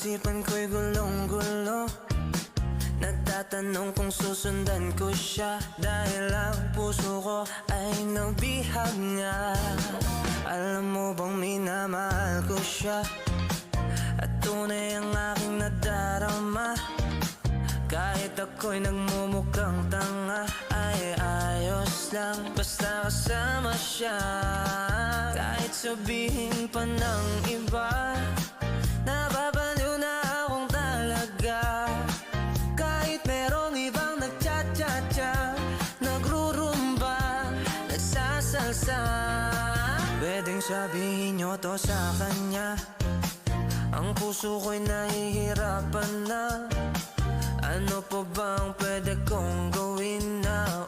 isipan ko'y gulong-gulo. Nagtatanong kung susundan ko siya, dahil ang puso ko ay nabihag nga. Alam mo bang minamahal ko siya, at tunay ang aking nadarama. Kahit ako'y nagmumukhang tanga, ay ayos lang basta kasama siya. Kahit sabihin pa ng iba, nababaliw na akong talaga. Kahit merong ibang nagcha-cha-cha, nagrurumba, nagsasalsa. Pwedeng sabihin nyo to sa kanya, ang puso ko'y nahihirapan na. Ano pa bang pwede kong gawin na